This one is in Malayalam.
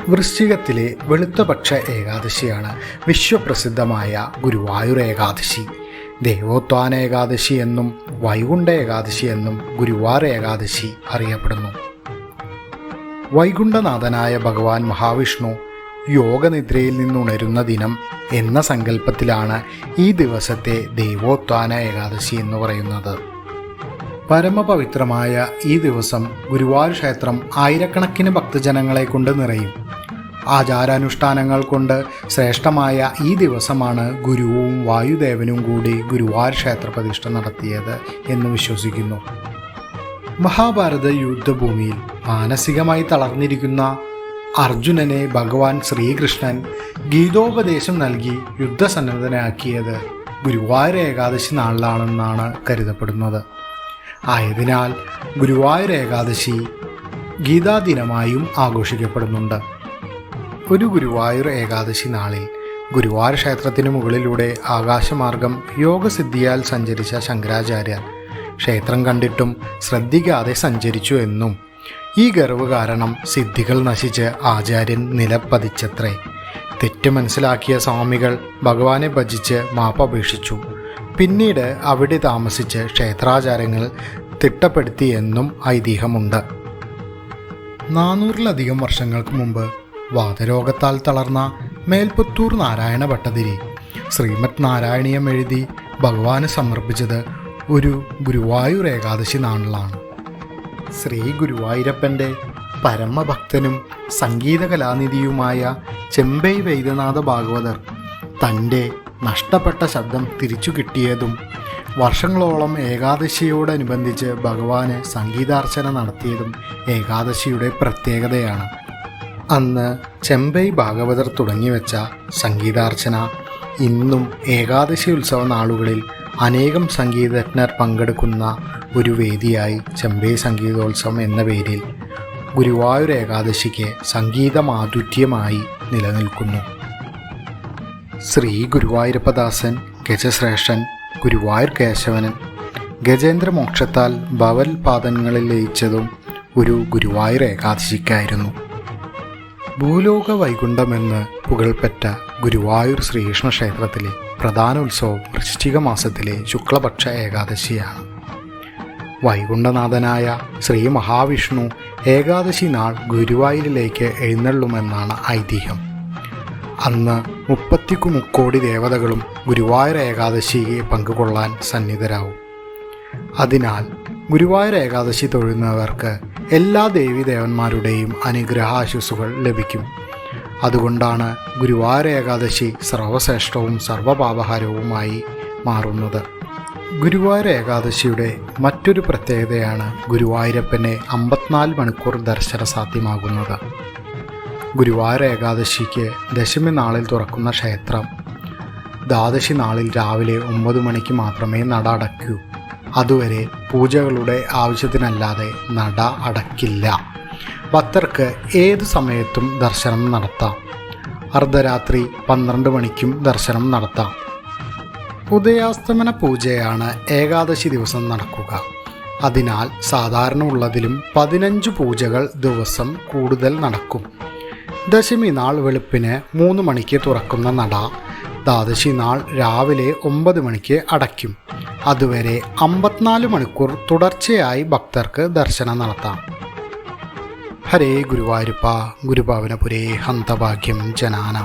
വൃശ്ചികത്തിലെ വെളുത്തപക്ഷ ഏകാദശിയാണ് വിശ്വപ്രസിദ്ധമായ ഗുരുവായൂർ ഏകാദശി. ദേവോത്ഥാന ഏകാദശി എന്നും വൈകുണ്ഠ ഏകാദശി എന്നും ഗുരുവായൂർ ഏകാദശി അറിയപ്പെടുന്നു. വൈകുണ്ഠനാഥനായ ഭഗവാൻ മഹാവിഷ്ണു യോഗനിദ്രയിൽ നിന്നുണരുന്ന ദിനം എന്ന സങ്കല്പത്തിലാണ് ഈ ദിവസത്തെ ദേവോത്ഥാന ഏകാദശി എന്ന് പറയുന്നത്. പരമപവിത്രമായ ഈ ദിവസം ഗുരുവായൂർ ക്ഷേത്രം ആയിരക്കണക്കിന് ഭക്തജനങ്ങളെ കൊണ്ട് നിറയും. ആചാരാനുഷ്ഠാനങ്ങൾ കൊണ്ട് ശ്രേഷ്ഠമായ ഈ ദിവസമാണ് ഗുരുവും വായുദേവനും കൂടി ഗുരുവായൂർ ക്ഷേത്രപ്രതിഷ്ഠ നടത്തിയത് എന്ന് വിശ്വസിക്കുന്നു. മഹാഭാരത യുദ്ധഭൂമിയിൽ മാനസികമായി തളർന്നിരിക്കുന്ന അർജുനനെ ഭഗവാൻ ശ്രീകൃഷ്ണൻ ഗീതോപദേശം നൽകി യുദ്ധസന്നദ്ധനാക്കിയത് ഗുരുവായൂർ ഏകാദശി നാളിലാണെന്നാണ് കരുതപ്പെടുന്നത്. ആയതിനാൽ ഗുരുവായൂർ ഏകാദശി ഗീതാദിനമായും ആഘോഷിക്കപ്പെടുന്നുണ്ട്. ഒരു ഗുരുവായൂർ ഏകാദശി നാളിൽ ഗുരുവായൂർ ക്ഷേത്രത്തിനു മുകളിലൂടെ ആകാശമാർഗം യോഗസിദ്ധിയാൽ സഞ്ചരിച്ച ശങ്കരാചാര്യർ ക്ഷേത്രം കണ്ടിട്ടും ശ്രദ്ധിക്കാതെ സഞ്ചരിച്ചു എന്നും ഈ ഗർവ് കാരണം സിദ്ധികൾ നശിച്ച് ആചാര്യൻ നിലപ്പതിച്ചത്രേ. തെറ്റ് മനസ്സിലാക്കിയ സ്വാമികൾ ഭഗവാനെ ഭജിച്ച് മാപ്പപേക്ഷിച്ചു. പിന്നീട് അവിടെ താമസിച്ച് ക്ഷേത്രാചാരങ്ങൾ തിട്ടപ്പെടുത്തിയെന്നും ഐതിഹ്യമുണ്ട്. 400-ലധികം വർഷങ്ങൾക്ക് മുമ്പ് വാതരോഗത്താൽ തളർന്ന മേൽപ്പത്തൂർ നാരായണ ഭട്ടതിരി ശ്രീമദ് നാരായണീയം എഴുതി ഭഗവാന് സമർപ്പിച്ചത് ഒരു ഗുരുവായൂർ ഏകാദശി നാളിലാണ്. ശ്രീ ഗുരുവായൂരപ്പൻ്റെ പരമഭക്തനും സംഗീതകലാനിധിയുമായ ചെമ്പൈ വൈദ്യനാഥ ഭാഗവതർ തൻ്റെ നഷ്ടപ്പെട്ട ശബ്ദം തിരിച്ചു കിട്ടിയതും വർഷങ്ങളോളം ഏകാദശിയോടനുബന്ധിച്ച് ഭഗവാന് സംഗീതാർച്ചന നടത്തിയതും ഏകാദശിയുടെ പ്രത്യേകതയാണ്. അന്ന് ചെമ്പൈ ഭാഗവതർ തുടങ്ങിവെച്ച സംഗീതാർച്ചന ഇന്നും ഏകാദശി ഉത്സവ നാളുകളിൽ അനേകം സംഗീതജ്ഞർ പങ്കെടുക്കുന്ന ഒരു വേദിയായി ചെമ്പൈ സംഗീതോത്സവം എന്ന പേരിൽ ഗുരുവായൂർ ഏകാദശിക്ക് സംഗീതമാധുര്യമായി നിലനിൽക്കുന്നു. ശ്രീ ഗുരുവായൂരപ്പദാസൻ, ഗജശ്രേഷ്ഠൻ, ഗുരുവായൂർ കേശവനൻ ഗജേന്ദ്രമോക്ഷത്താൽ ഭവൽ പാദങ്ങളിൽ ലയിച്ചതും ഒരു ഗുരുവായൂർ ഏകാദശിക്കായിരുന്നു. ഭൂലോക വൈകുണ്ഠമെന്ന് പുകൾപ്പെട്ട ഗുരുവായൂർ ശ്രീകൃഷ്ണ ക്ഷേത്രത്തിലെ പ്രധാന ഉത്സവം വൃശ്ചിക മാസത്തിലെ ശുക്ലപക്ഷ ഏകാദശിയാണ്. വൈകുണ്ഠനാഥനായ ശ്രീ മഹാവിഷ്ണു ഏകാദശി നാൾ ഗുരുവായൂരിലേക്ക് എഴുന്നള്ളുമെന്നാണ് ഐതിഹ്യം. അന്ന് 30 കോടി ദേവതകളും ഗുരുവായൂർ ഏകാദശിയെ പങ്കുകൊള്ളാൻ സന്നിധരാവും. അതിനാൽ ഗുരുവായൂർ ഏകാദശി തൊഴുന്നവർക്ക് എല്ലാ ദേവീദേവന്മാരുടെയും അനുഗ്രഹാശിസ്സുകൾ ലഭിക്കും. അതുകൊണ്ടാണ് ഗുരുവായൂർ ഏകാദശി സർവശ്രേഷ്ഠവും സർവപാപഹാരവുമായി മാറുന്നത്. ഗുരുവായൂർ ഏകാദശിയുടെ മറ്റൊരു പ്രത്യേകതയാണ് ഗുരുവായൂരപ്പനെ 54 മണിക്കൂർ ദർശനം സാധ്യമാകുന്നത്. ഗുരുവായൂർ ഏകാദശിക്ക് ദശമി നാളിൽ തുറക്കുന്ന ക്ഷേത്രം ദ്വാദശി നാളിൽ രാവിലെ 9 മണിക്ക് മാത്രമേ നട അടയ്ക്കൂ. അതുവരെ പൂജകളുടെ ആവശ്യത്തിനല്ലാതെ നട അടയ്ക്കില്ല. ഭക്തർക്ക് ഏതു സമയത്തും ദർശനം നടത്താം. അർദ്ധരാത്രി 12 മണിക്കും ദർശനം നടത്താം. ഉദയാസ്തമന പൂജയാണ് ഏകാദശി ദിവസം നടക്കുക. അതിനാൽ സാധാരണ ഉള്ളതിലും 15 പൂജകൾ ദിവസം കൂടുതൽ നടക്കും. ദശമി നാൾ വെളുപ്പിന് 3 മണിക്ക് തുറക്കുന്ന നട ദ്വാദശി നാൾ രാവിലെ 9 മണിക്ക് അടയ്ക്കും. അതുവരെ 54 മണിക്കൂർ തുടർച്ചയായി ഭക്തർക്ക് ദർശനം നടത്താം. ഹരേ ഗുരുവായൂരപ്പ, ഗുരുഭവനപുരേ ഹന്തഭാഗ്യം ജനാന.